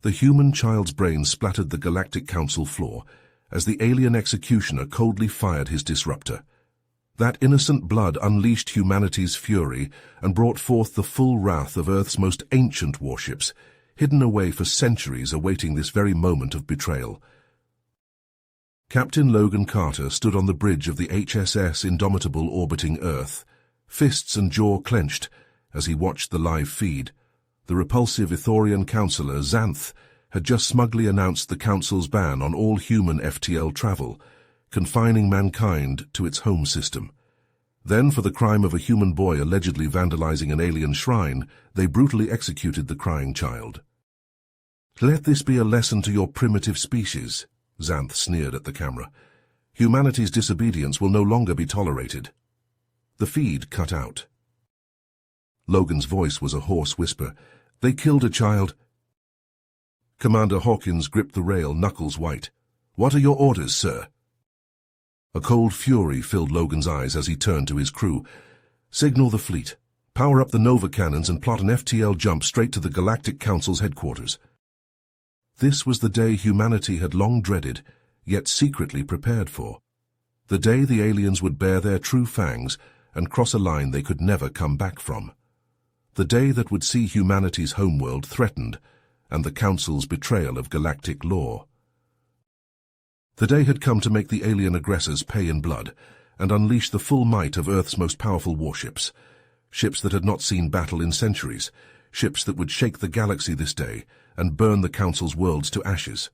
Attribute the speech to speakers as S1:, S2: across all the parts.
S1: The human child's brain splattered the Galactic Council floor as the alien executioner coldly fired his disruptor. That innocent blood unleashed humanity's fury and brought forth the full wrath of Earth's most ancient warships, hidden away for centuries awaiting this very moment of betrayal. Captain Logan Carter stood on the bridge of the HSS Indomitable orbiting Earth, fists and jaw clenched as he watched the live feed. The repulsive Ithorian counselor, Xanth, had just smugly announced the Council's ban on all human FTL travel, confining mankind to its home system. Then, for the crime of a human boy allegedly vandalizing an alien shrine, they brutally executed the crying child. "Let this be a lesson to your primitive species," Xanth sneered at the camera. "Humanity's disobedience will no longer be tolerated." The feed cut out. Logan's voice was a hoarse whisper. "They killed a child." Commander Hawkins gripped the rail, knuckles white. "What are your orders, sir?" A cold fury filled Logan's eyes as he turned to his crew. "Signal the fleet. Power up the Nova cannons and plot an FTL jump straight to the Galactic Council's headquarters." This was the day humanity had long dreaded, yet secretly prepared for. The day the aliens would bare their true fangs and cross a line they could never come back from. The day that would see humanity's homeworld threatened and the Council's betrayal of galactic law. The day had come to make the alien aggressors pay in blood and unleash the full might of Earth's most powerful warships. Ships that had not seen battle in centuries. Ships that would shake the galaxy this day and burn the Council's worlds to ashes.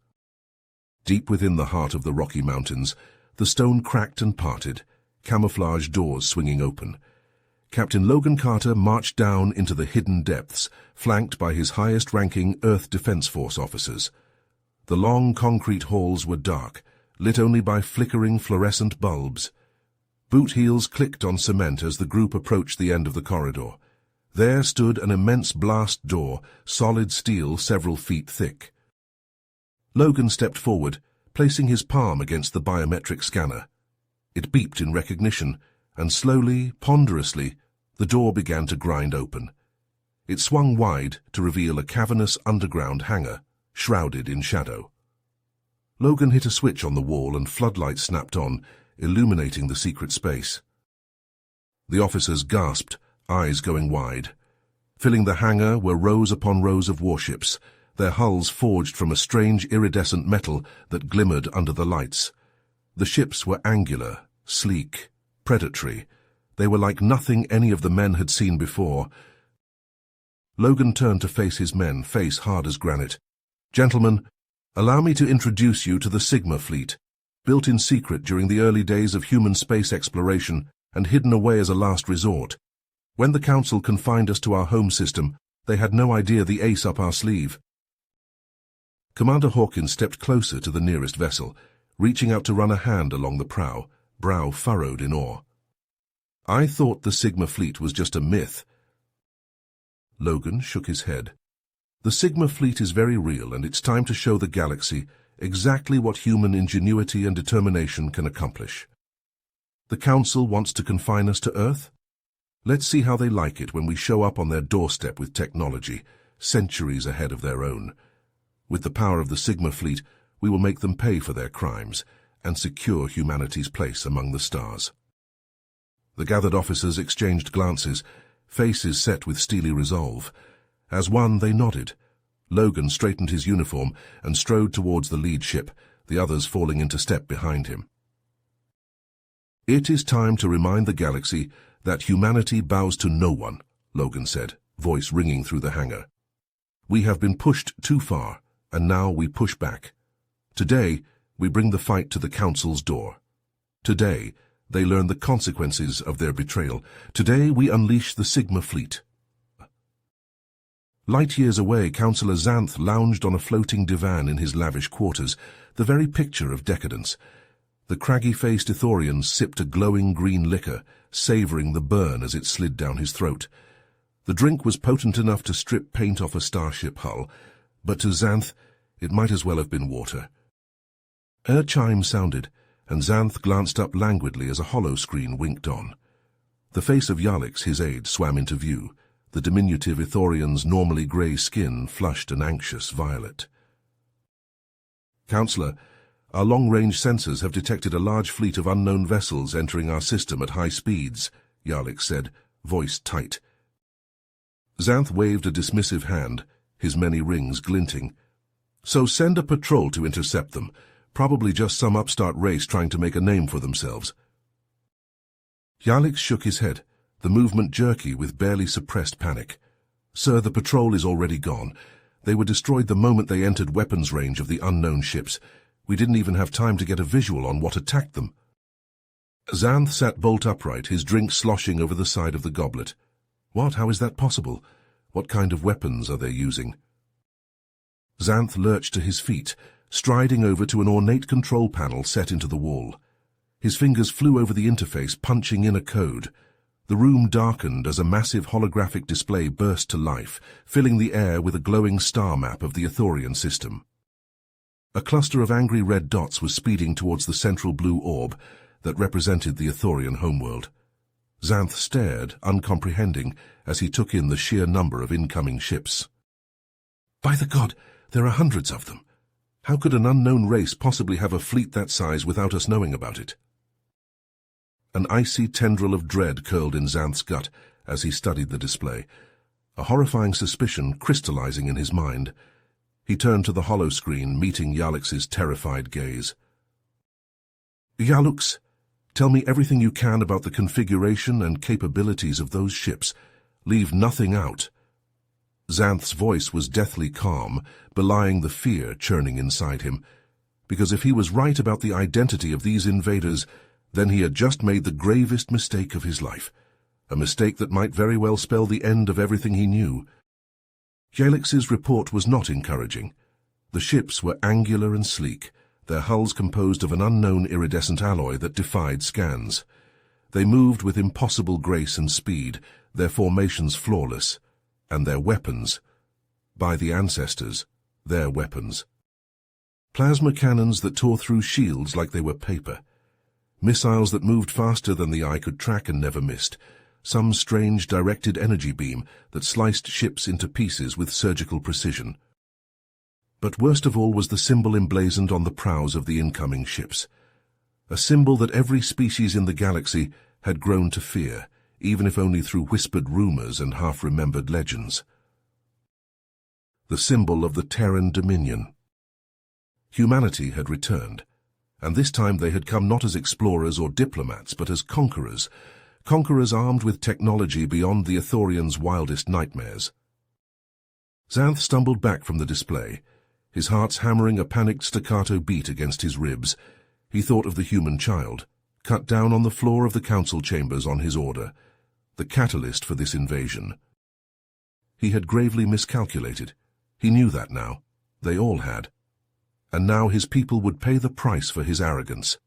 S1: Deep within the heart of the Rocky Mountains, the stone cracked and parted, camouflage doors swinging open. Captain Logan Carter marched down into the hidden depths, flanked by his highest-ranking Earth Defense Force officers. The long concrete halls were dark, lit only by flickering fluorescent bulbs. Boot heels clicked on cement as the group approached the end of the corridor. There stood an immense blast door, solid steel several feet thick. Logan stepped forward, placing his palm against the biometric scanner. It beeped in recognition, and slowly, ponderously, the door began to grind open. It swung wide to reveal a cavernous underground hangar, shrouded in shadow. Logan hit a switch on the wall and floodlights snapped on, illuminating the secret space. The officers gasped, eyes going wide. Filling the hangar were rows upon rows of warships, their hulls forged from a strange iridescent metal that glimmered under the lights. The ships were angular, sleek, predatory. They were like nothing any of the men had seen before. Logan turned to face his men, face hard as granite. "Gentlemen, allow me to introduce you to the Sigma fleet, built in secret during the early days of human space exploration and hidden away as a last resort. When the Council confined us to our home system, they had no idea the ace up our sleeve." Commander Hawkins stepped closer to the nearest vessel, reaching out to run a hand along the prow, brow furrowed in awe. "I thought the Sigma fleet was just a myth." Logan shook his head. "The Sigma fleet is very real, and it's time to show the galaxy exactly what human ingenuity and determination can accomplish. The Council wants to confine us to Earth? Let's see how they like it when we show up on their doorstep with technology, centuries ahead of their own. With the power of the Sigma fleet, we will make them pay for their crimes and secure humanity's place among the stars." The gathered officers exchanged glances, faces set with steely resolve. As one, they nodded. Logan straightened his uniform and strode towards the lead ship, the others falling into step behind him. "It is time to remind the galaxy that humanity bows to no one," Logan said, voice ringing through the hangar. "We have been pushed too far, and now we push back. Today, we bring the fight to the Council's door. Today, they learn the consequences of their betrayal. Today, we unleash the Sigma fleet." Light years away, Councillor Xanth lounged on a floating divan in his lavish quarters, the very picture of decadence. The craggy-faced Ithorian sipped a glowing green liquor, savouring the burn as it slid down his throat. The drink was potent enough to strip paint off a starship hull, but to Xanth, it might as well have been water. A chime sounded, and Xanth glanced up languidly as a hollow screen winked on. The face of Yalix, his aide, swam into view, the diminutive Ithorian's normally grey skin flushed an anxious violet. Counselor, our long-range sensors have detected a large fleet of unknown vessels entering our system at high speeds, Galactic said, voice tight. Xanth waved a dismissive hand, his many rings glinting. So send a patrol to intercept them, probably just some upstart race trying to make a name for themselves. Galactic shook his head, the movement jerky with barely suppressed panic. Sir, the patrol is already gone. They were destroyed the moment they entered weapons range of the unknown ships. We didn't even have time to get a visual on what attacked them. Xanth sat bolt upright, his drink sloshing over the side of the goblet. What? How is that possible? What kind of weapons are they using? Xanth lurched to his feet, striding over to an ornate control panel set into the wall. His fingers flew over the interface, punching in a code. The room darkened as a massive holographic display burst to life, filling the air with a glowing star map of the Ithorian system. A cluster of angry red dots was speeding towards the central blue orb that represented the Ithorian homeworld. Xanth stared, uncomprehending, as he took in the sheer number of incoming ships. By the god, there are hundreds of them. How could an unknown race possibly have a fleet that size without us knowing about it? An icy tendril of dread curled in Xanth's gut as he studied the display, a horrifying suspicion crystallizing in his mind. He turned to the hollow screen, meeting Yalix's terrified gaze. Yalux, tell me everything you can about the configuration and capabilities of those ships. Leave nothing out. Xanth's voice was deathly calm, belying the fear churning inside him, because if he was right about the identity of these invaders, then he had just made the gravest mistake of his life, a mistake that might very well spell the end of everything he knew. Galix's report was not encouraging. The ships were angular and sleek, their hulls composed of an unknown iridescent alloy that defied scans. They moved with impossible grace and speed, their formations flawless, and their weapons, by the ancestors, their weapons. Plasma cannons that tore through shields like they were paper. Missiles that moved faster than the eye could track and never missed. Some strange directed energy beam that sliced ships into pieces with surgical precision. But worst of all was the symbol emblazoned on the prows of the incoming ships. A symbol that every species in the galaxy had grown to fear, even if only through whispered rumors and half-remembered legends. The symbol of the Terran Dominion. Humanity had returned, and this time they had come not as explorers or diplomats, but as conquerors, conquerors armed with technology beyond the Ithorians' wildest nightmares. Xanth stumbled back from the display, his heart's hammering a panicked staccato beat against his ribs. He thought of the human child, cut down on the floor of the council chambers on his order, the catalyst for this invasion. He had gravely miscalculated. He knew that now. They all had. And now his people would pay the price for his arrogance.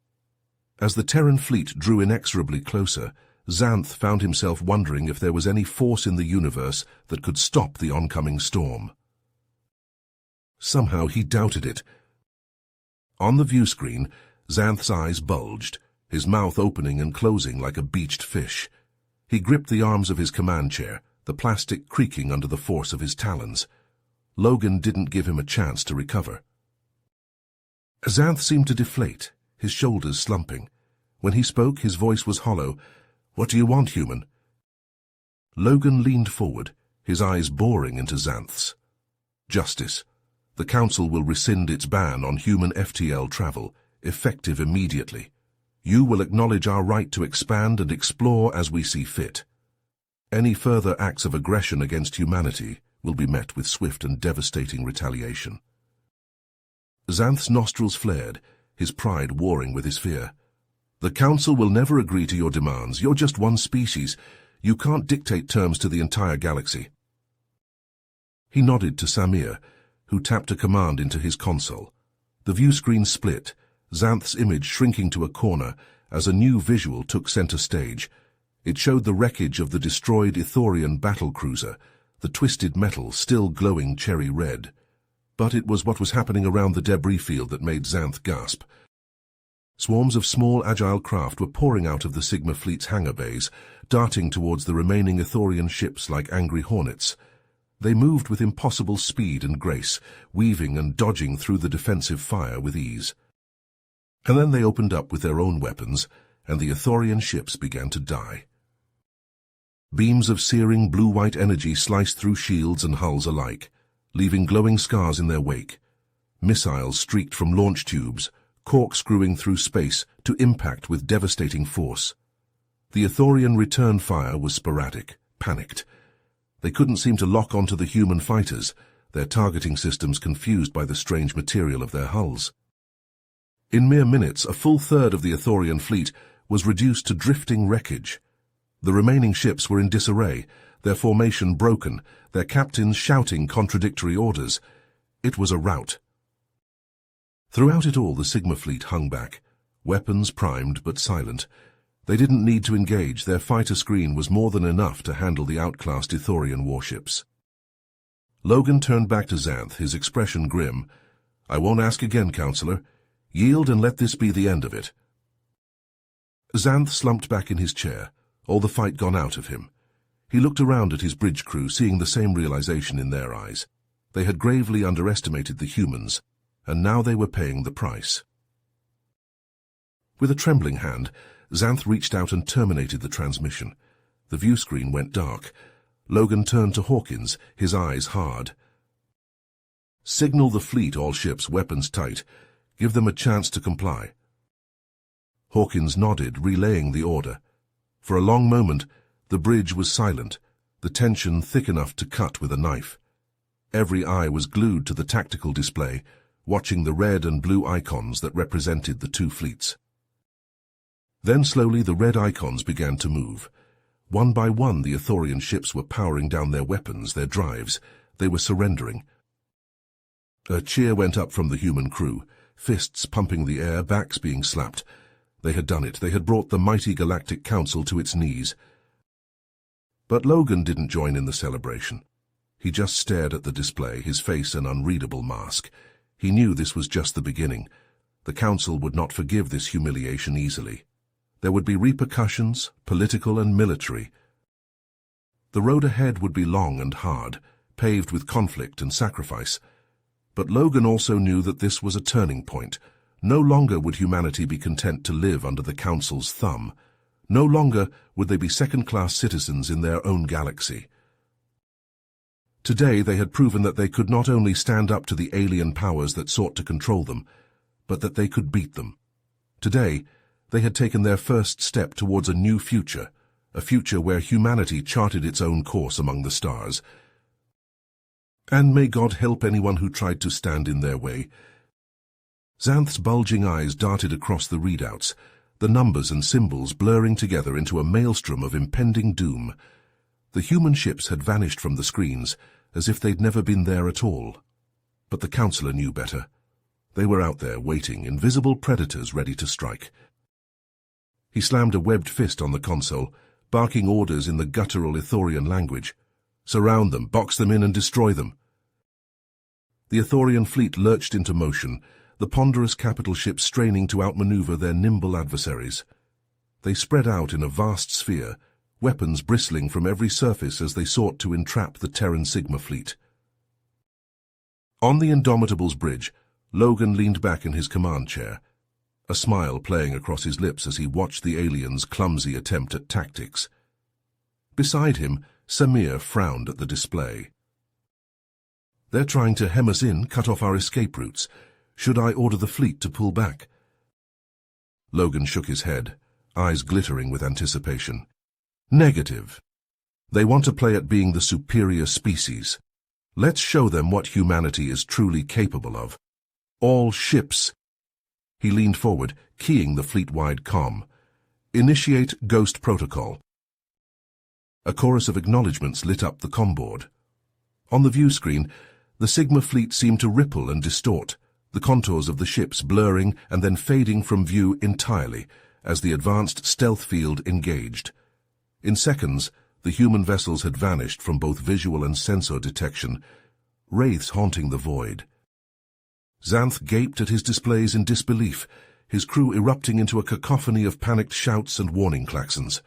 S1: As the Terran fleet drew inexorably closer, Xanth found himself wondering if there was any force in the universe that could stop the oncoming storm. Somehow he doubted it. On the view screen, Xanth's eyes bulged, his mouth opening and closing like a beached fish. He gripped the arms of his command chair, the plastic creaking under the force of his talons. Logan didn't give him a chance to recover. Xanth seemed to deflate, his shoulders slumping. When he spoke, his voice was hollow. "What do you want, human?" Logan leaned forward, his eyes boring into Xanth's. "Justice. The Council will rescind its ban on human FTL travel, effective immediately. You will acknowledge our right to expand and explore as we see fit. Any further acts of aggression against humanity will be met with swift and devastating retaliation." Xanth's nostrils flared, his pride warring with his fear. "The Council will never agree to your demands. You're just one species. You can't dictate terms to the entire galaxy." He nodded to Samir, who tapped a command into his console. The view screen split, Xanth's image shrinking to a corner as a new visual took center stage. It showed the wreckage of the destroyed Ithorian battlecruiser, the twisted metal still glowing cherry red. But it was what was happening around the debris field that made Xanth gasp. Swarms of small, agile craft were pouring out of the Sigma fleet's hangar bays, darting towards the remaining Ithorian ships like angry hornets. They moved with impossible speed and grace, weaving and dodging through the defensive fire with ease. And then they opened up with their own weapons, and the Ithorian ships began to die. Beams of searing blue-white energy sliced through shields and hulls alike, leaving glowing scars in their wake. Missiles streaked from launch tubes, corkscrewing through space to impact with devastating force. The Ithorian return fire was sporadic, panicked. They couldn't seem to lock onto the human fighters, their targeting systems confused by the strange material of their hulls. In mere minutes, a full third of the Ithorian fleet was reduced to drifting wreckage. The remaining ships were in disarray, their formation broken, their captains shouting contradictory orders. It was a rout. Throughout it all, the Sigma fleet hung back, weapons primed but silent. They didn't need to engage. Their fighter screen was more than enough to handle the outclassed Ithorian warships. Logan turned back to Xanth, his expression grim. "I won't ask again, Counselor. Yield and let this be the end of it." Xanth slumped back in his chair, all the fight gone out of him. He looked around at his bridge crew, seeing the same realization in their eyes. They had gravely underestimated the humans, and now they were paying the price. With a trembling hand, Xanth reached out and terminated the transmission. The view screen went dark. Logan turned to Hawkins, his eyes hard. "Signal the fleet, all ships, weapons tight. Give them a chance to comply." Hawkins nodded, relaying the order. For a long moment, the bridge was silent, the tension thick enough to cut with a knife. Every eye was glued to the tactical display, watching the red and blue icons that represented the two fleets. Then slowly the red icons began to move. One by one the Ithorian ships were powering down their weapons, their drives. They were surrendering. A cheer went up from the human crew, fists pumping the air, backs being slapped. They had done it. They had brought the mighty Galactic Council to its knees. But Logan didn't join in the celebration. He just stared at the display, his face an unreadable mask. He knew this was just the beginning. The Council would not forgive this humiliation easily. There would be repercussions, political and military. The road ahead would be long and hard, paved with conflict and sacrifice. But Logan also knew that this was a turning point. No longer would humanity be content to live under the Council's thumb. No longer would they be second-class citizens in their own galaxy. Today they had proven that they could not only stand up to the alien powers that sought to control them, but that they could beat them. Today, they had taken their first step towards a new future, a future where humanity charted its own course among the stars. And may God help anyone who tried to stand in their way. Xanth's bulging eyes darted across the readouts, the numbers and symbols blurring together into a maelstrom of impending doom. The human ships had vanished from the screens, as if they'd never been there at all. But the Counselor knew better. They were out there, waiting, invisible predators ready to strike. He slammed a webbed fist on the console, barking orders in the guttural Ithorian language. "Surround them, box them in and destroy them." The Ithorian fleet lurched into motion, the ponderous capital ships straining to outmaneuver their nimble adversaries. They spread out in a vast sphere, weapons bristling from every surface as they sought to entrap the Terran Sigma fleet. On the Indomitable's bridge, Logan leaned back in his command chair, a smile playing across his lips as he watched the aliens' clumsy attempt at tactics. Beside him, Samir frowned at the display. "They're trying to hem us in, cut off our escape routes. Should I order the fleet to pull back?" Logan shook his head, eyes glittering with anticipation. "Negative. They want to play at being the superior species. Let's show them what humanity is truly capable of. All ships." He leaned forward, keying the fleet-wide comm. "Initiate Ghost Protocol." A chorus of acknowledgements lit up the comm board. On the view screen, the Sigma fleet seemed to ripple and distort, the contours of the ships blurring and then fading from view entirely as the advanced stealth field engaged. In seconds, the human vessels had vanished from both visual and sensor detection, wraiths haunting the void. Xanth gaped at his displays in disbelief, his crew erupting into a cacophony of panicked shouts and warning klaxons.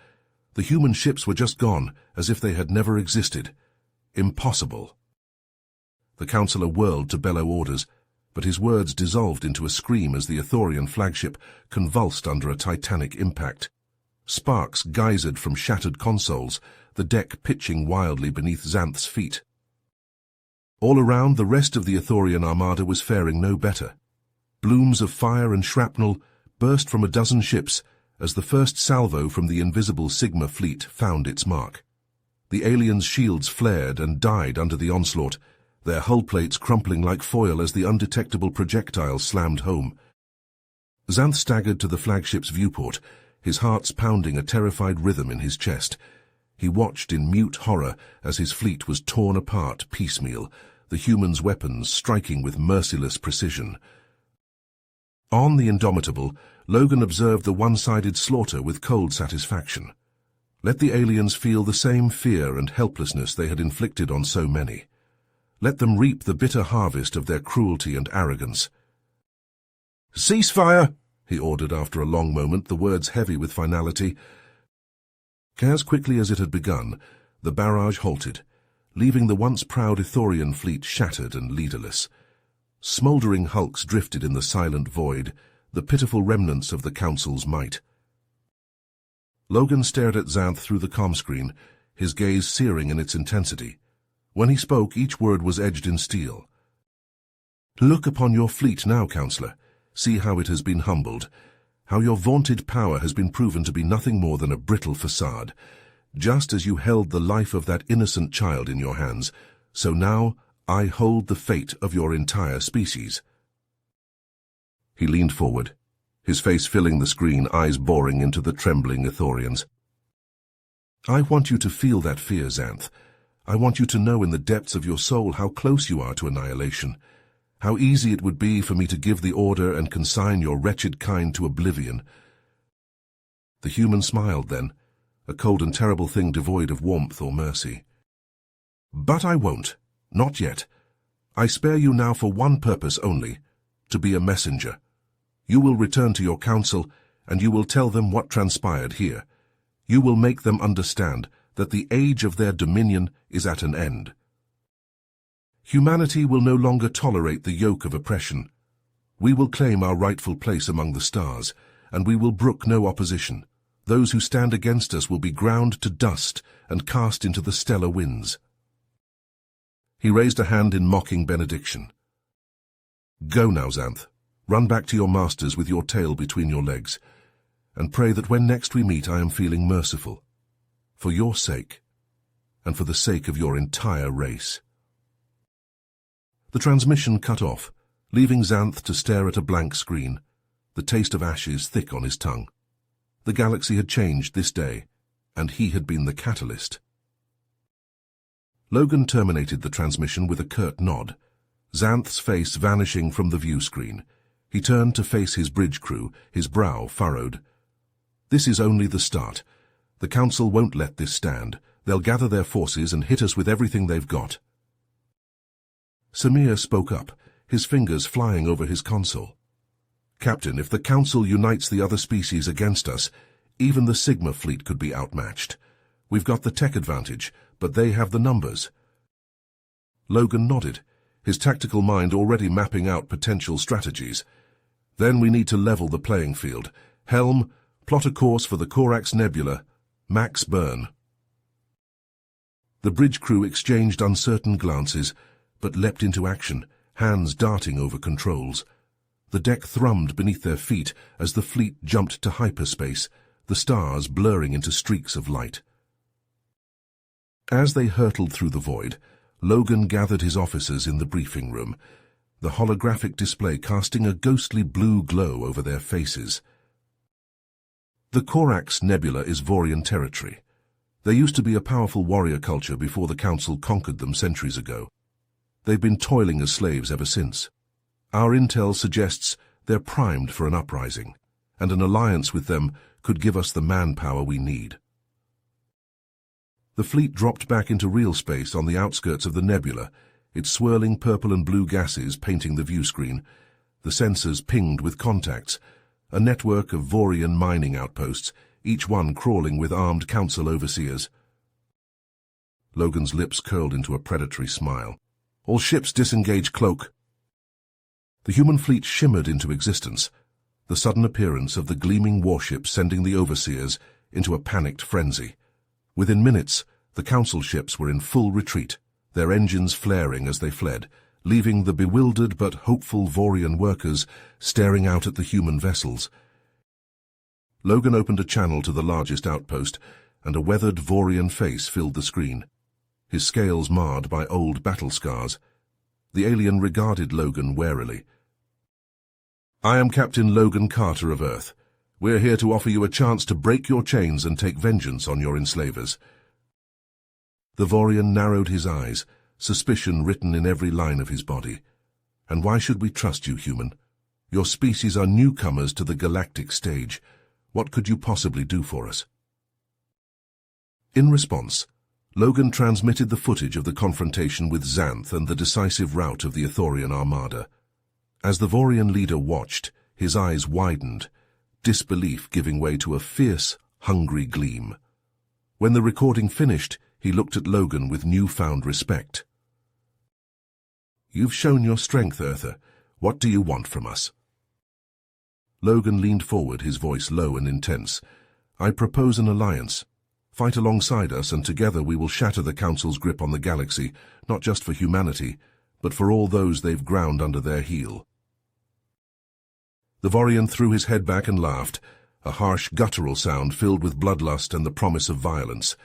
S1: The human ships were just gone, as if they had never existed. Impossible. The counselor whirled to bellow orders, but his words dissolved into a scream as the Ithorian flagship convulsed under a titanic impact. Sparks geysered from shattered consoles, the deck pitching wildly beneath Xanth's feet. All around, the rest of the Ithorian armada was faring no better. Blooms of fire and shrapnel burst from a dozen ships as the first salvo from the invisible Sigma fleet found its mark. The aliens' shields flared and died under the onslaught, their hull plates crumpling like foil as the undetectable projectile slammed home. Xanth staggered to the flagship's viewport, his heart's pounding a terrified rhythm in his chest. He watched in mute horror as his fleet was torn apart piecemeal, the humans' weapons striking with merciless precision. On the Indomitable, Logan observed the one-sided slaughter with cold satisfaction. Let the aliens feel the same fear and helplessness they had inflicted on so many. Let them reap the bitter harvest of their cruelty and arrogance. "Ceasefire!" he ordered after a long moment, the words heavy with finality. As quickly as it had begun, the barrage halted, leaving the once proud Ithorian fleet shattered and leaderless. Smouldering hulks drifted in the silent void, the pitiful remnants of the Council's might. Logan stared at Xanth through the comm screen, his gaze searing in its intensity. When he spoke, each word was edged in steel. "Look upon your fleet now, Counselor. See how it has been humbled, how your vaunted power has been proven to be nothing more than a brittle facade. Just as you held the life of that innocent child in your hands, so now I hold the fate of your entire species." He leaned forward, his face filling the screen, eyes boring into the trembling Ithorians. "I want you to feel that fear, Xanth. I want you to know in the depths of your soul how close you are to annihilation, how easy it would be for me to give the order and consign your wretched kind to oblivion." The human smiled then, a cold and terrible thing devoid of warmth or mercy. "But I won't, not yet. I spare you now for one purpose only, to be a messenger. You will return to your council, and you will tell them what transpired here. You will make them understand that the age of their dominion is at an end. Humanity will no longer tolerate the yoke of oppression. We will claim our rightful place among the stars, and we will brook no opposition. Those who stand against us will be ground to dust and cast into the stellar winds." He raised a hand in mocking benediction. "Go now, Xanth. Run back to your masters with your tail between your legs, and pray that when next we meet I am feeling merciful. For your sake, and for the sake of your entire race." The transmission cut off, leaving Xanth to stare at a blank screen, the taste of ashes thick on his tongue. The galaxy had changed this day, and he had been the catalyst. Logan terminated the transmission with a curt nod, Xanth's face vanishing from the view screen. He turned to face his bridge crew, his brow furrowed. "This is only the start. The Council won't let this stand. They'll gather their forces and hit us with everything they've got." Samir spoke up, his fingers flying over his console. "Captain, if the Council unites the other species against us, even the Sigma fleet could be outmatched. We've got the tech advantage, but they have the numbers." Logan nodded, his tactical mind already mapping out potential strategies. "Then we need to level the playing field. Helm, plot a course for the Corax Nebula. Max burn." The bridge crew exchanged uncertain glances, but leapt into action, hands darting over controls. The deck thrummed beneath their feet as the fleet jumped to hyperspace, the stars blurring into streaks of light. As they hurtled through the void, Logan gathered his officers in the briefing room, the holographic display casting a ghostly blue glow over their faces. The Corax Nebula is Vorian territory. There used to be a powerful warrior culture before the Council conquered them centuries ago. They've been toiling as slaves ever since. Our intel suggests they're primed for an uprising, and an alliance with them could give us the manpower we need. The fleet dropped back into real space on the outskirts of the nebula, its swirling purple and blue gases painting the view screen. The sensors pinged with contacts, a network of Vorian mining outposts, each one crawling with armed council overseers. Logan's lips curled into a predatory smile. All ships disengage cloak. The human fleet shimmered into existence, the sudden appearance of the gleaming warship sending the overseers into a panicked frenzy. Within minutes, the council ships were in full retreat, their engines flaring as they fled, leaving the bewildered but hopeful Vorian workers staring out at the human vessels. Logan opened a channel to the largest outpost, and a weathered Vorian face filled the screen, his scales marred by old battle scars. The alien regarded Logan warily. "I am Captain Logan Carter of Earth. We're here to offer you a chance to break your chains and take vengeance on your enslavers." The Vorian narrowed his eyes, suspicion written in every line of his body. "And why should we trust you, human? Your species are newcomers to the galactic stage. What could you possibly do for us?" In response, Logan transmitted the footage of the confrontation with Xanth and the decisive rout of the Ithorian armada. As the Vorian leader watched, his eyes widened, disbelief giving way to a fierce, hungry gleam. When the recording finished, he looked at Logan with newfound respect. "You've shown your strength, Earther. What do you want from us?" Logan leaned forward, his voice low and intense. "I propose an alliance. Fight alongside us, and together we will shatter the Council's grip on the galaxy, not just for humanity, but for all those they've ground under their heel." The Vorian threw his head back and laughed, a harsh, guttural sound filled with bloodlust and the promise of violence.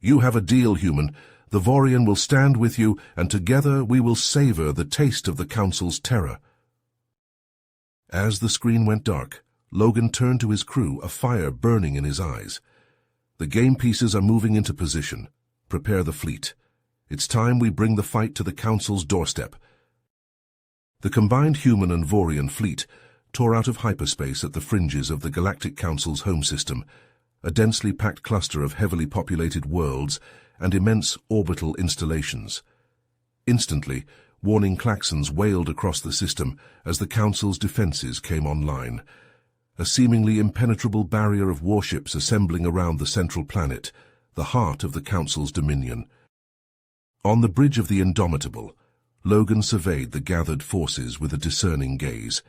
S1: "You have a deal, human. The Vorian will stand with you, and together we will savor the taste of the Council's terror." As the screen went dark, Logan turned to his crew, a fire burning in his eyes. "The game pieces are moving into position. Prepare the fleet. It's time we bring the fight to the Council's doorstep." The combined human and Vorian fleet tore out of hyperspace at the fringes of the Galactic Council's home system, a densely packed cluster of heavily populated worlds and immense orbital installations. Instantly, warning klaxons wailed across the system as the Council's defenses came online. A seemingly impenetrable barrier of warships assembling around the central planet, the heart of the Council's dominion. On the bridge of the Indomitable, Logan surveyed the gathered forces with a discerning gaze.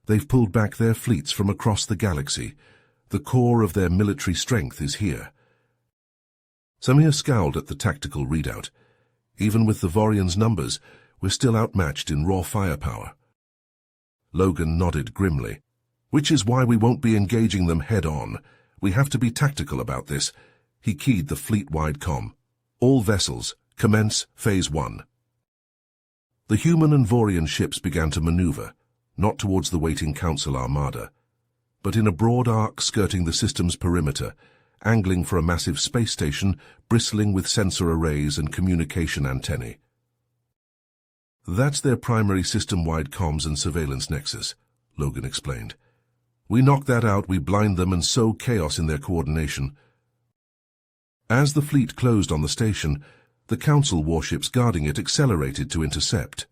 S1: They've pulled back their fleets from across the galaxy. The core of their military strength is here. Samir scowled at the tactical readout. Even with the Vorians' numbers, we're still outmatched in raw firepower. Logan nodded grimly. "Which is why we won't be engaging them head-on. We have to be tactical about this." He keyed the fleet-wide comm. "All vessels, commence Phase 1. The human and Vorian ships began to maneuver, not towards the waiting Council armada, but in a broad arc skirting the system's perimeter, angling for a massive space station bristling with sensor arrays and communication antennae. "That's their primary system-wide comms and surveillance nexus," Logan explained. "We knock that out, we blind them and sow chaos in their coordination." As the fleet closed on the station, the Council warships guarding it accelerated to intercept.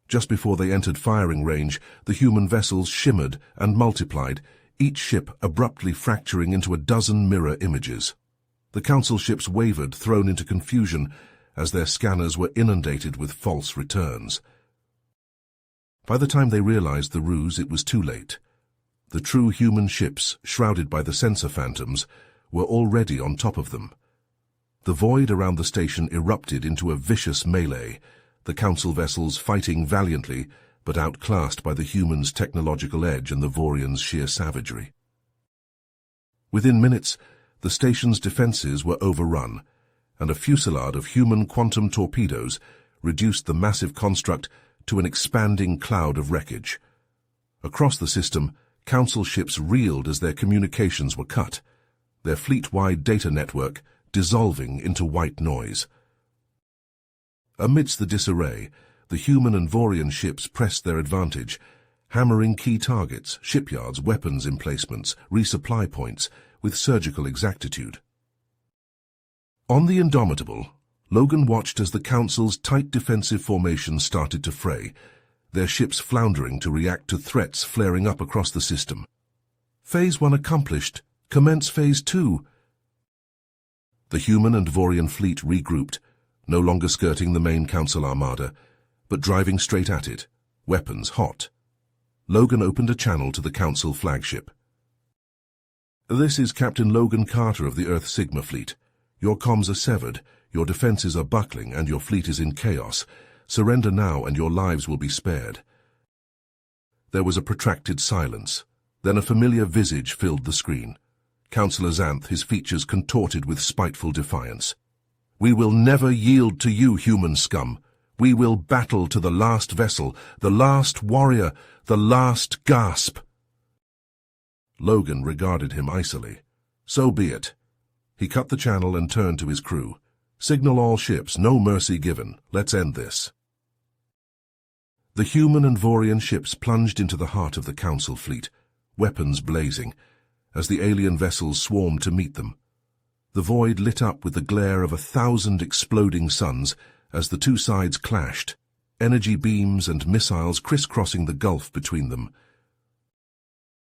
S1: Just before they entered firing range, the human vessels shimmered and multiplied, each ship abruptly fracturing into a dozen mirror images. The Council ships wavered, thrown into confusion, as their scanners were inundated with false returns. By the time they realized the ruse, it was too late. The true human ships, shrouded by the sensor phantoms, were already on top of them. The void around the station erupted into a vicious melee, the Council vessels fighting valiantly, but outclassed by the humans' technological edge and the Vorians' sheer savagery. Within minutes, the station's defenses were overrun, and a fusillade of human quantum torpedoes reduced the massive construct to an expanding cloud of wreckage. Across the system, Council ships reeled as their communications were cut, their fleet-wide data network dissolving into white noise. Amidst the disarray, the human and Vorian ships pressed their advantage, hammering key targets, shipyards, weapons emplacements, resupply points, with surgical exactitude. On the Indomitable, Logan watched as the Council's tight defensive formation started to fray, their ships floundering to react to threats flaring up across the system. Phase 1 accomplished. Commence Phase 2. The human and Vorian fleet regrouped, no longer skirting the main Council armada. but driving straight at it, weapons hot. Logan opened a channel to the Council flagship. "This is Captain Logan Carter of the Earth Sigma Fleet. Your comms are severed, your defenses are buckling, and your fleet is in chaos. Surrender now and your lives will be spared." There was a protracted silence. Then a familiar visage filled the screen. Councillor Xanth, his features contorted with spiteful defiance. "We will never yield to you, human scum. We will battle to the last vessel, the last warrior, the last gasp." Logan regarded him icily. "So be it." He cut the channel and turned to his crew. "Signal all ships, no mercy given. Let's end this." The human and Vorian ships plunged into the heart of the Council fleet, weapons blazing, as the alien vessels swarmed to meet them. The void lit up with the glare of 1,000 exploding suns as the two sides clashed, energy beams and missiles crisscrossing the gulf between them.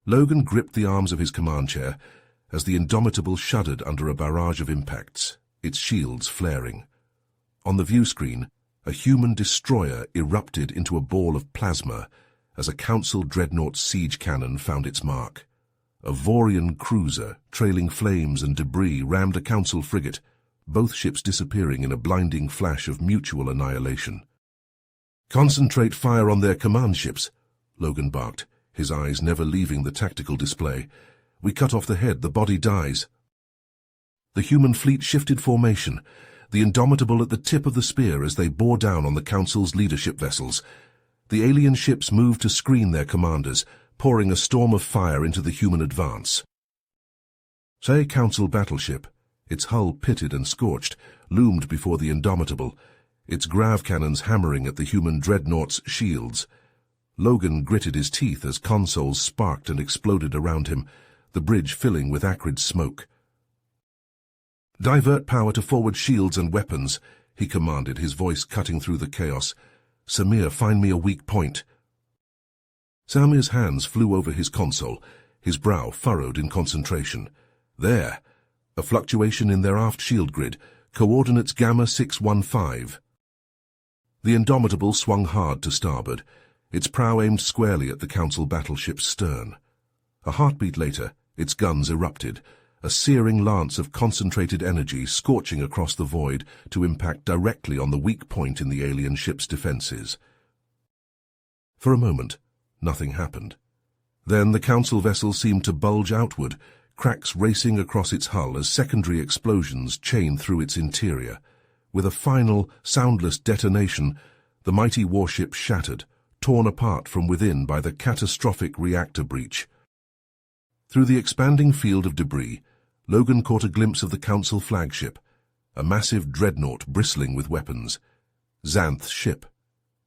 S1: Logan gripped the arms of his command chair as the Indomitable shuddered under a barrage of impacts, its shields flaring. On the view screen, a human destroyer erupted into a ball of plasma as a Council dreadnought's siege cannon found its mark. A Vorian cruiser, trailing flames and debris, rammed a Council frigate, both ships disappearing in a blinding flash of mutual annihilation. "Concentrate fire on their command ships," Logan barked, his eyes never leaving the tactical display. "We cut off the head, the body dies." The human fleet shifted formation, the Indomitable at the tip of the spear as they bore down on the Council's leadership vessels. The alien ships moved to screen their commanders, pouring a storm of fire into the human advance. A Council battleship, its hull pitted and scorched, loomed before the Indomitable, its grav cannons hammering at the human dreadnought's shields. Logan gritted his teeth as consoles sparked and exploded around him, the bridge filling with acrid smoke. "Divert power to forward shields and weapons," he commanded, his voice cutting through the chaos. "Samir, find me a weak point." Samir's hands flew over his console, his brow furrowed in concentration. There, a fluctuation in their aft shield grid, coordinates Gamma 615. The Indomitable swung hard to starboard, its prow aimed squarely at the Council battleship's stern. A heartbeat later, its guns erupted, a searing lance of concentrated energy scorching across the void to impact directly on the weak point in the alien ship's defenses. For a moment, nothing happened. Then the Council vessel seemed to bulge outward, cracks racing across its hull as secondary explosions chained through its interior. With a final, soundless detonation, the mighty warship shattered, torn apart from within by the catastrophic reactor breach. Through the expanding field of debris, Logan caught a glimpse of the Council flagship, a massive dreadnought bristling with weapons. Xanth's ship,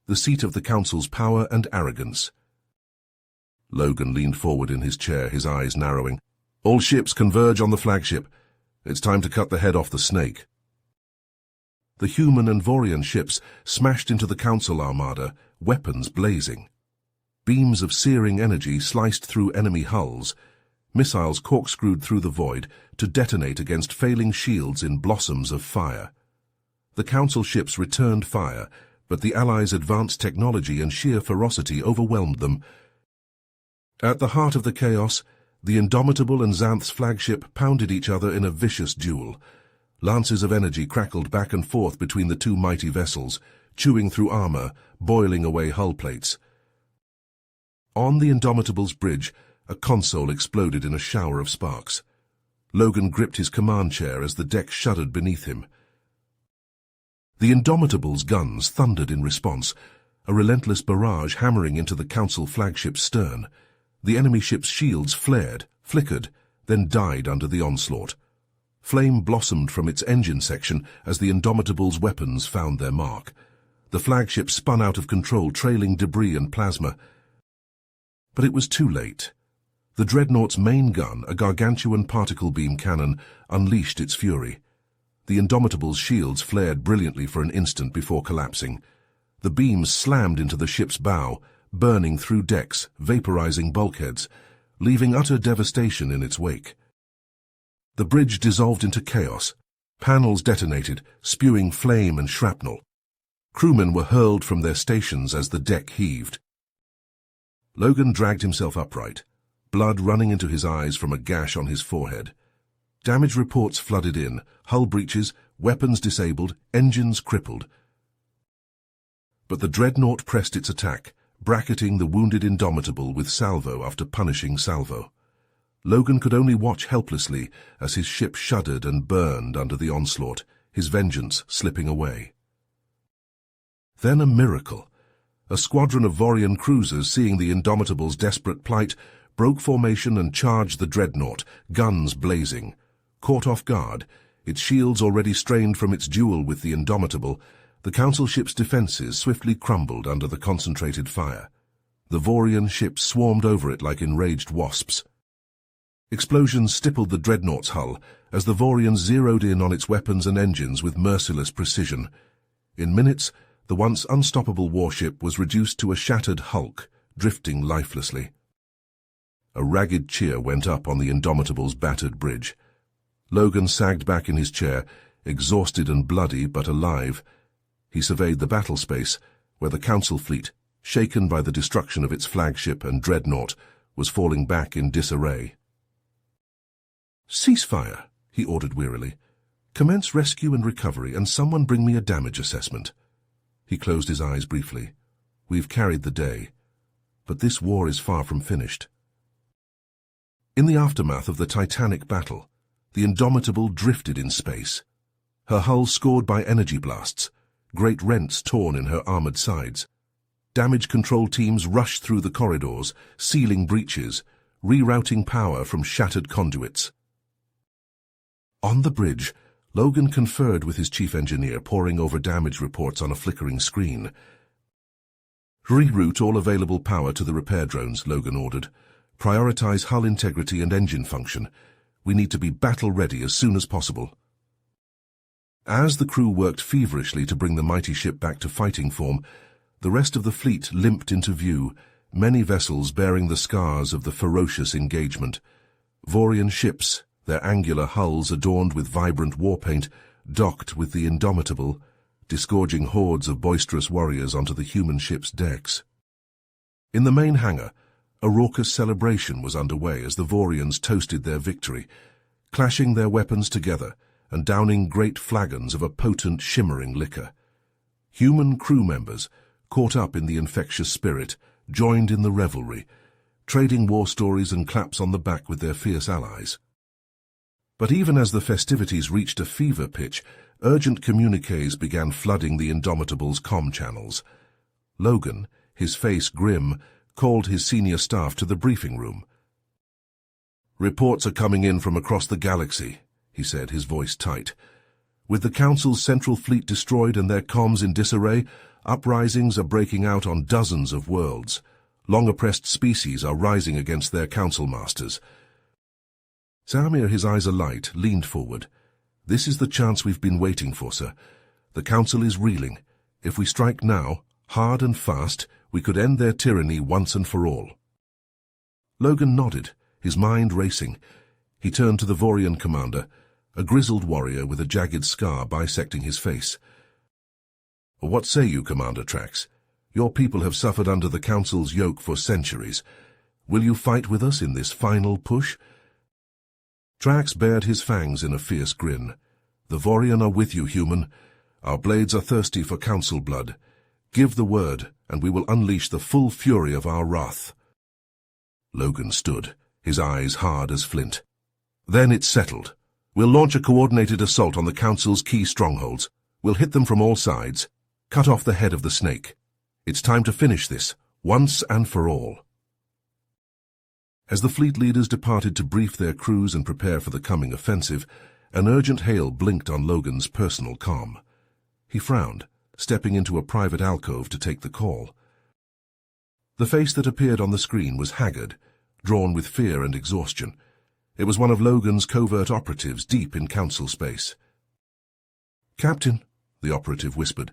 S1: the seat of the Council's power and arrogance. Logan leaned forward in his chair, his eyes narrowing. "All ships converge on the flagship. It's time to cut the head off the snake." The human and Vorian ships smashed into the Council armada, weapons blazing. Beams of searing energy sliced through enemy hulls, missiles corkscrewed through the void to detonate against failing shields in blossoms of fire. The Council ships returned fire, but the Allies' advanced technology and sheer ferocity overwhelmed them. At the heart of the chaos, the Indomitable and Xanth's flagship pounded each other in a vicious duel. Lances of energy crackled back and forth between the two mighty vessels, chewing through armor, boiling away hull plates. On the Indomitable's bridge, a console exploded in a shower of sparks. Logan gripped his command chair as the deck shuddered beneath him. The Indomitable's guns thundered in response, a relentless barrage hammering into the Council flagship's stern. The enemy ship's shields flared, flickered, then died under the onslaught. Flame blossomed from its engine section as the Indomitable's weapons found their mark. The flagship spun out of control, trailing debris and plasma. But it was too late. The dreadnought's main gun, a gargantuan particle beam cannon, unleashed its fury. The Indomitable's shields flared brilliantly for an instant before collapsing. The beams slammed into the ship's bow, burning through decks, vaporizing bulkheads, leaving utter devastation in its wake. The bridge dissolved into chaos. Panels detonated, spewing flame and shrapnel. Crewmen were hurled from their stations as the deck heaved. Logan dragged himself upright, blood running into his eyes from a gash on his forehead. Damage reports flooded in, hull breaches, weapons disabled, engines crippled. But the dreadnought pressed its attack, bracketing the wounded Indomitable with salvo after punishing salvo. Logan could only watch helplessly as his ship shuddered and burned under the onslaught, his vengeance slipping away. Then a miracle. A squadron of Vorian cruisers, seeing the Indomitable's desperate plight, broke formation and charged the dreadnought, guns blazing. Caught off guard, its shields already strained from its duel with the Indomitable, the Council ship's defenses swiftly crumbled under the concentrated fire. The Vorian ships swarmed over it like enraged wasps. Explosions stippled the dreadnought's hull as the Vorians zeroed in on its weapons and engines with merciless precision. In minutes, the once unstoppable warship was reduced to a shattered hulk, drifting lifelessly. A ragged cheer went up on the Indomitable's battered bridge. Logan sagged back in his chair, exhausted and bloody but alive. He surveyed the battle space, where the Council fleet, shaken by the destruction of its flagship and dreadnought, was falling back in disarray. "Ceasefire," he ordered wearily. "Commence rescue and recovery, and someone bring me a damage assessment." He closed his eyes briefly. "We've carried the day, but this war is far from finished." In the aftermath of the Titanic battle, the Indomitable drifted in space. Her hull scored by energy blasts, great rents torn in her armored sides. Damage control teams rushed through the corridors, sealing breaches, rerouting power from shattered conduits. On the bridge, Logan conferred with his chief engineer, poring over damage reports on a flickering screen. "Reroute all available power to the repair drones," Logan ordered. "Prioritize hull integrity and engine function. We need to be battle-ready as soon as possible." As the crew worked feverishly to bring the mighty ship back to fighting form, the rest of the fleet limped into view, many vessels bearing the scars of the ferocious engagement. Vorian ships, their angular hulls adorned with vibrant war paint, docked with the Indomitable, disgorging hordes of boisterous warriors onto the human ship's decks. In the main hangar, a raucous celebration was underway as the Vorians toasted their victory, clashing their weapons together and downing great flagons of a potent, shimmering liquor. Human crew members, caught up in the infectious spirit, joined in the revelry, trading war stories and claps on the back with their fierce allies. But even as the festivities reached a fever pitch, urgent communiques began flooding the Indomitable's comm channels. Logan, his face grim, called his senior staff to the briefing room. "Reports are coming in from across the galaxy," he said, his voice tight. "With the Council's central fleet destroyed and their comms in disarray, uprisings are breaking out on dozens of worlds. Long-oppressed species are rising against their council masters." Samir, his eyes alight, leaned forward. "This is the chance we've been waiting for, sir. The Council is reeling. If we strike now, hard and fast, we could end their tyranny once and for all." Logan nodded, his mind racing. He turned to the Vorian commander, a grizzled warrior with a jagged scar bisecting his face. "What say you, Commander Trax? Your people have suffered under the Council's yoke for centuries. Will you fight with us in this final push?" Trax bared his fangs in a fierce grin. "The Vorian are with you, human. Our blades are thirsty for Council blood. Give the word, and we will unleash the full fury of our wrath." Logan stood, his eyes hard as flint. "Then it's settled. We'll launch a coordinated assault on the Council's key strongholds. We'll hit them from all sides, cut off the head of the snake. It's time to finish this, once and for all." As the fleet leaders departed to brief their crews and prepare for the coming offensive, an urgent hail blinked on Logan's personal comm. He frowned, stepping into a private alcove to take the call. The face that appeared on the screen was haggard, drawn with fear and exhaustion. It was one of Logan's covert operatives deep in Council space. "Captain," the operative whispered,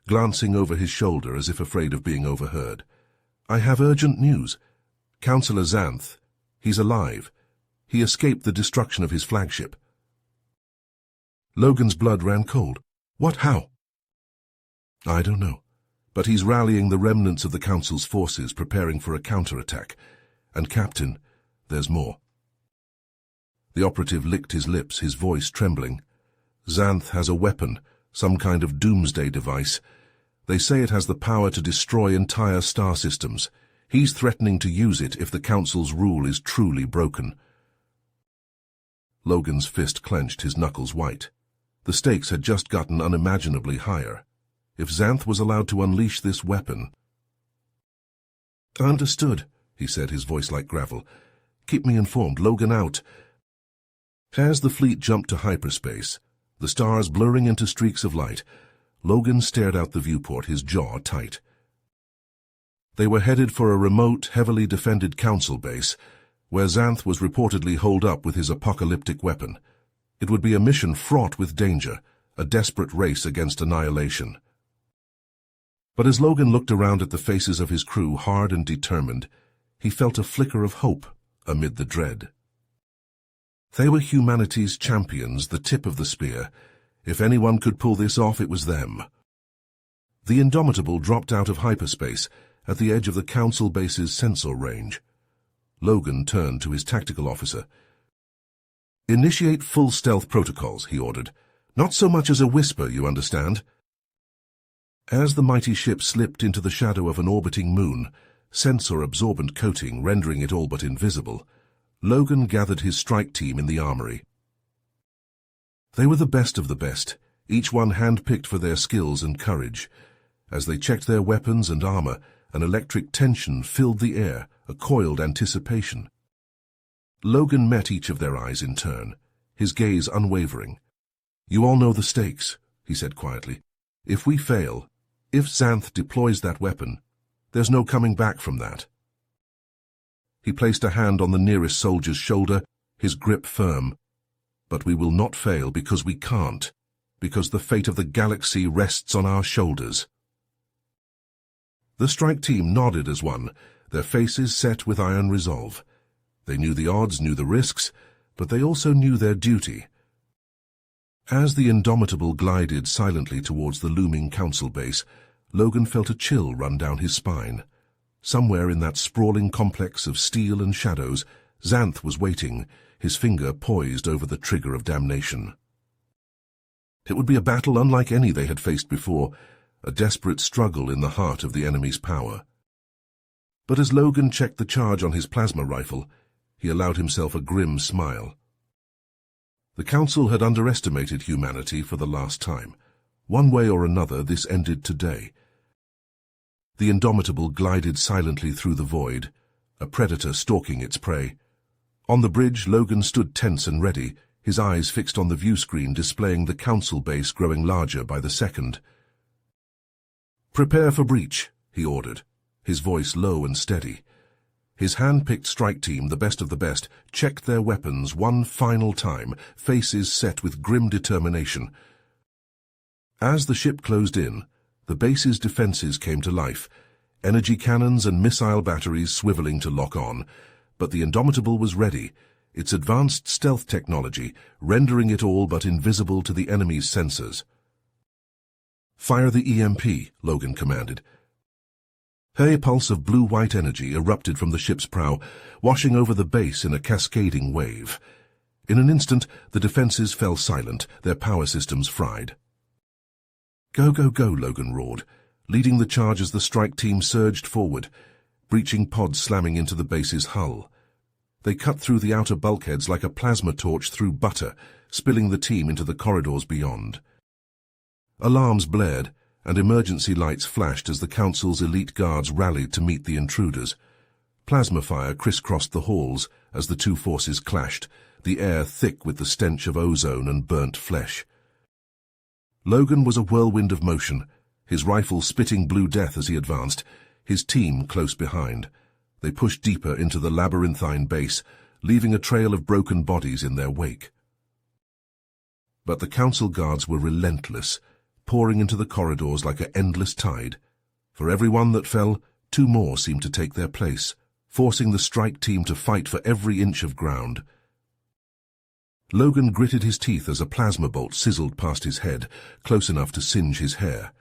S1: glancing over his shoulder as if afraid of being overheard. "I have urgent news. Councillor Xanth, he's alive. He escaped the destruction of his flagship." Logan's blood ran cold. "What? How?" I don't know. But he's rallying the remnants of the Council's forces, preparing for a counterattack. And, Captain, there's more. The operative licked his lips, his voice trembling. Xanth has a weapon, some kind of doomsday device. They say it has the power to destroy entire star systems. He's threatening to use it if the Council's rule is truly broken. Logan's fist clenched, his knuckles white. The stakes had just gotten unimaginably higher. If Xanth was allowed to unleash this weapon... Understood, he said, his voice like gravel. Keep me informed. Logan out. As the fleet jumped to hyperspace, the stars blurring into streaks of light, Logan stared out the viewport, his jaw tight. They were headed for a remote, heavily defended Council base, where Xanth was reportedly holed up with his apocalyptic weapon. It would be a mission fraught with danger, a desperate race against annihilation. But as Logan looked around at the faces of his crew, hard and determined, he felt a flicker of hope amid the dread. They were humanity's champions, the tip of the spear. If anyone could pull this off, it was them. The Indomitable dropped out of hyperspace at the edge of the Council base's sensor range. Logan turned to his tactical officer. Initiate full stealth protocols, he ordered. Not so much as a whisper, you understand? As the mighty ship slipped into the shadow of an orbiting moon, sensor-absorbent coating rendering it all but invisible, Logan gathered his strike team in the armory. They were the best of the best, each one hand-picked for their skills and courage. As they checked their weapons and armor, an electric tension filled the air, a coiled anticipation. Logan met each of their eyes in turn, his gaze unwavering. You all know the stakes, he said quietly. If we fail, if Xanth deploys that weapon, there's no coming back from that. He placed a hand on the nearest soldier's shoulder, his grip firm. But we will not fail because we can't, because the fate of the galaxy rests on our shoulders. The strike team nodded as one, their faces set with iron resolve. They knew the odds, knew the risks, but they also knew their duty. As the Indomitable glided silently towards the looming Council base, Logan felt a chill run down his spine. Somewhere in that sprawling complex of steel and shadows, Xanth was waiting, his finger poised over the trigger of damnation. It would be a battle unlike any they had faced before, a desperate struggle in the heart of the enemy's power. But as Logan checked the charge on his plasma rifle, he allowed himself a grim smile. The Council had underestimated humanity for the last time. One way or another, this ended today. The Indomitable glided silently through the void, a predator stalking its prey. On the bridge, Logan stood tense and ready, his eyes fixed on the view screen displaying the Council base growing larger by the second. Prepare for breach, he ordered, his voice low and steady. His hand-picked strike team, the best of the best, checked their weapons one final time, faces set with grim determination. As the ship closed in, the base's defenses came to life, energy cannons and missile batteries swiveling to lock on, but the Indomitable was ready, its advanced stealth technology rendering it all but invisible to the enemy's sensors. Fire the EMP, Logan commanded. A pulse of blue-white energy erupted from the ship's prow, washing over the base in a cascading wave. In an instant, the defenses fell silent, their power systems fried. Go, go, go, Logan roared, leading the charge as the strike team surged forward, breaching pods slamming into the base's hull. They cut through the outer bulkheads like a plasma torch through butter, spilling the team into the corridors beyond. Alarms blared, and emergency lights flashed as the Council's elite guards rallied to meet the intruders. Plasma fire crisscrossed the halls as the two forces clashed, the air thick with the stench of ozone and burnt flesh. Logan was a whirlwind of motion, his rifle spitting blue death as he advanced, his team close behind. They pushed deeper into the labyrinthine base, leaving a trail of broken bodies in their wake. But the Council guards were relentless, pouring into the corridors like an endless tide. For every one that fell, two more seemed to take their place, forcing the strike team to fight for every inch of ground. Logan gritted his teeth as a plasma bolt sizzled past his head, close enough to singe his hair.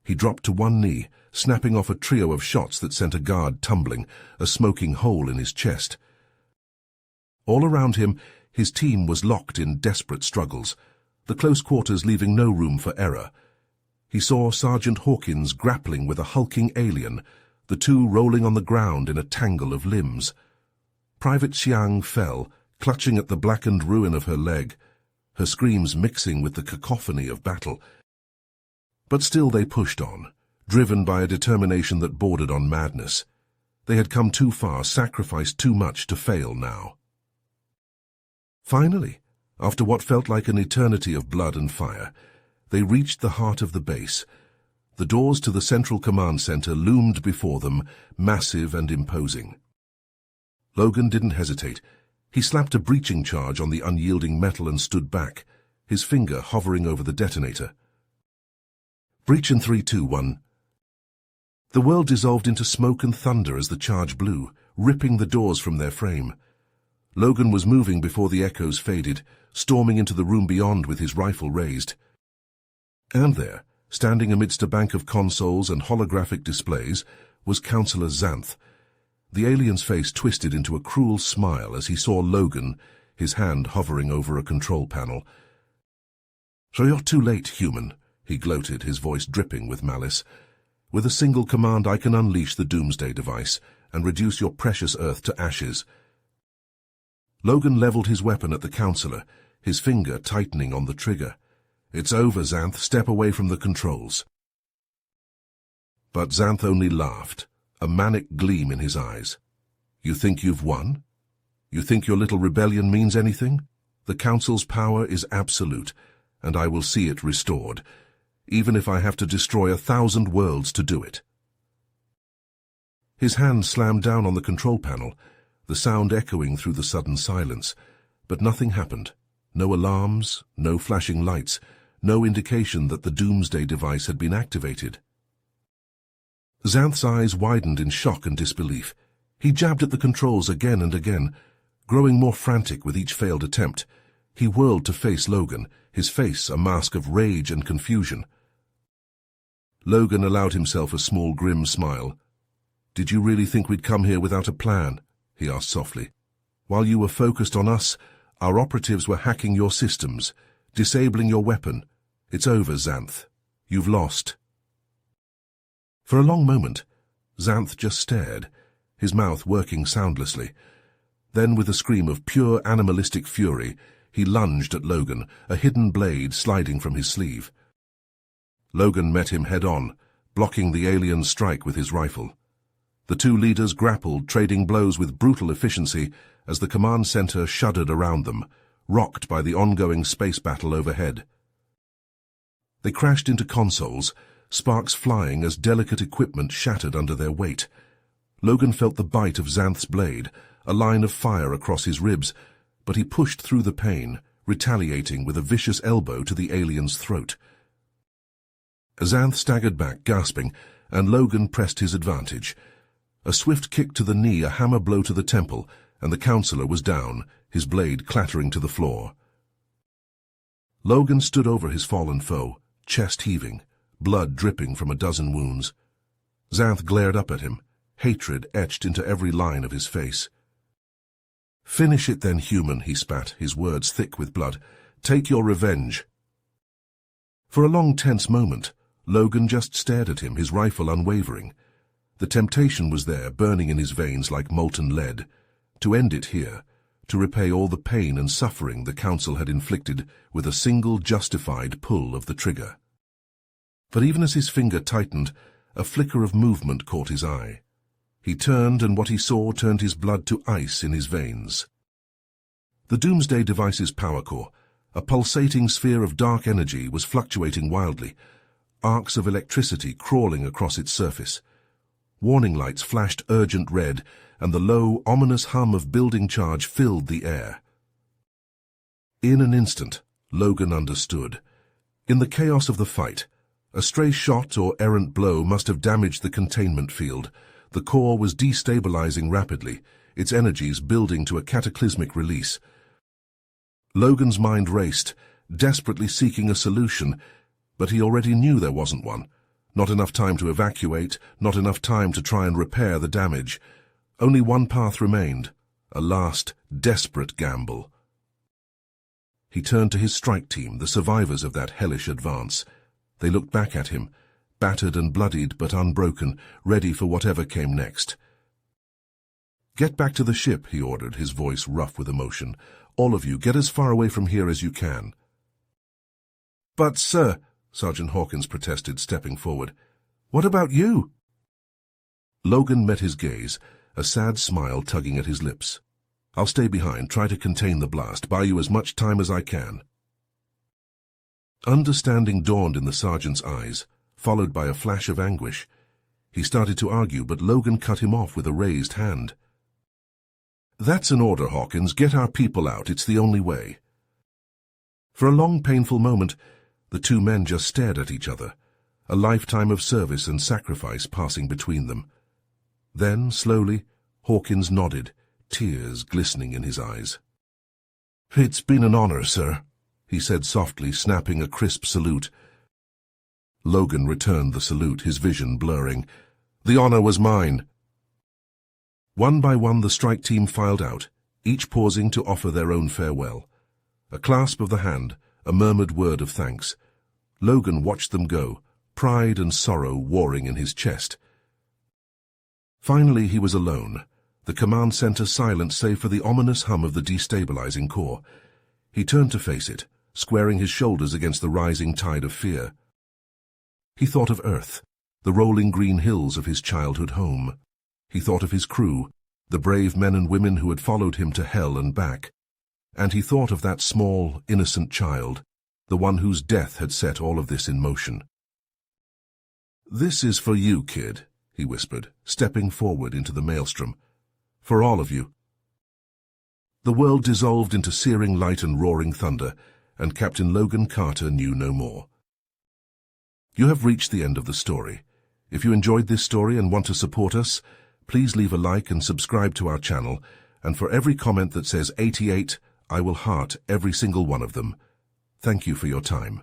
S1: He dropped to one knee, snapping off a trio of shots that sent a guard tumbling, a smoking hole in his chest. All around him, his team was locked in desperate struggles, the close quarters leaving no room for error. He saw Sergeant Hawkins grappling with a hulking alien, the two rolling on the ground in a tangle of limbs. Private Xiang fell, clutching at the blackened ruin of her leg, her screams mixing with the cacophony of battle. But still they pushed on, driven by a determination that bordered on madness. They had come too far, sacrificed too much to fail now. Finally, after what felt like an eternity of blood and fire, they reached the heart of the base. The doors to the central command center loomed before them, massive and imposing. Logan didn't hesitate. He slapped a breaching charge on the unyielding metal and stood back, his finger hovering over the detonator. Breach in 3, 2, 1. The world dissolved into smoke and thunder as the charge blew, ripping the doors from their frame. Logan was moving before the echoes faded, storming into the room beyond with his rifle raised. And there, standing amidst a bank of consoles and holographic displays, was Counselor Xanth. The alien's face twisted into a cruel smile as he saw Logan, his hand hovering over a control panel. "So you're too late, human," he gloated, his voice dripping with malice. "With a single command I can unleash the Doomsday device and reduce your precious Earth to ashes." Logan leveled his weapon at the counselor, his finger tightening on the trigger. "It's over, Xanth. Step away from the controls." But Xanth only laughed, a manic gleam in his eyes. "You think you've won? You think your little rebellion means anything? The Council's power is absolute, and I will see it restored, even if I have to destroy 1,000 worlds to do it." His hand slammed down on the control panel, the sound echoing through the sudden silence, but nothing happened. No alarms, no flashing lights, no indication that the Doomsday device had been activated. Xanth's eyes widened in shock and disbelief. He jabbed at the controls again and again, growing more frantic with each failed attempt. He whirled to face Logan, his face a mask of rage and confusion. Logan allowed himself a small grim smile. "Did you really think we'd come here without a plan?" he asked softly. "While you were focused on us, our operatives were hacking your systems, disabling your weapon. It's over, Xanth. You've lost." For a long moment, Xanth just stared, his mouth working soundlessly. Then, with a scream of pure animalistic fury, he lunged at Logan, a hidden blade sliding from his sleeve. Logan met him head-on, blocking the alien's strike with his rifle. The two leaders grappled, trading blows with brutal efficiency as the command center shuddered around them, rocked by the ongoing space battle overhead. They crashed into consoles, sparks flying as delicate equipment shattered under their weight. Logan felt the bite of Xanth's blade, a line of fire across his ribs, but he pushed through the pain, retaliating with a vicious elbow to the alien's throat. Xanth staggered back, gasping, and Logan pressed his advantage. A swift kick to the knee, a hammer blow to the temple, and the counselor was down, his blade clattering to the floor. Logan stood over his fallen foe, chest heaving, blood dripping from a dozen wounds. Xanth glared up at him, hatred etched into every line of his face. "Finish it then, human," he spat, his words thick with blood. "Take your revenge." For a long, tense moment, Logan just stared at him, his rifle unwavering. The temptation was there, burning in his veins like molten lead. To end it here, to repay all the pain and suffering the Council had inflicted with a single justified pull of the trigger. But even as his finger tightened, a flicker of movement caught his eye. He turned, and what he saw turned his blood to ice in his veins. The Doomsday device's power core, a pulsating sphere of dark energy, was fluctuating wildly, arcs of electricity crawling across its surface. Warning lights flashed urgent red, and the low, ominous hum of building charge filled the air. In an instant, Logan understood. In the chaos of the fight, a stray shot or errant blow must have damaged the containment field. The core was destabilizing rapidly, its energies building to a cataclysmic release. Logan's mind raced, desperately seeking a solution, but he already knew there wasn't one. Not enough time to evacuate, not enough time to try and repair the damage. Only one path remained, a last, desperate gamble. He turned to his strike team, the survivors of that hellish advance. They looked back at him, battered and bloodied but unbroken, ready for whatever came next. "Get back to the ship," he ordered, his voice rough with emotion. "All of you, get as far away from here as you can." "But, sir," Sergeant Hawkins protested, stepping forward, "what about you?" Logan met his gaze, a sad smile tugging at his lips. "I'll stay behind, try to contain the blast, buy you as much time as I can." Understanding dawned in the sergeant's eyes, followed by a flash of anguish. He started to argue, but Logan cut him off with a raised hand. "That's an order, Hawkins. Get our people out. It's the only way." For a long, painful moment, the two men just stared at each other, a lifetime of service and sacrifice passing between them. Then, slowly, Hawkins nodded, tears glistening in his eyes. "It's been an honor, sir," he said softly, snapping a crisp salute. Logan returned the salute, his vision blurring. "The honor was mine." One by one the strike team filed out, each pausing to offer their own farewell. A clasp of the hand, a murmured word of thanks. Logan watched them go, pride and sorrow warring in his chest. Finally he was alone, the command center silent save for the ominous hum of the destabilizing core. He turned to face it, squaring his shoulders against the rising tide of fear. He thought of Earth, the rolling green hills of his childhood home. He thought of his crew, the brave men and women who had followed him to hell and back. And he thought of that small, innocent child, the one whose death had set all of this in motion. "This is for you, kid," he whispered, stepping forward into the maelstrom. "For all of you." The world dissolved into searing light and roaring thunder, and Captain Logan Carter knew no more. You have reached the end of the story. If you enjoyed this story and want to support us, please leave a like and subscribe to our channel, and for every comment that says 88, I will heart every single one of them. Thank you for your time.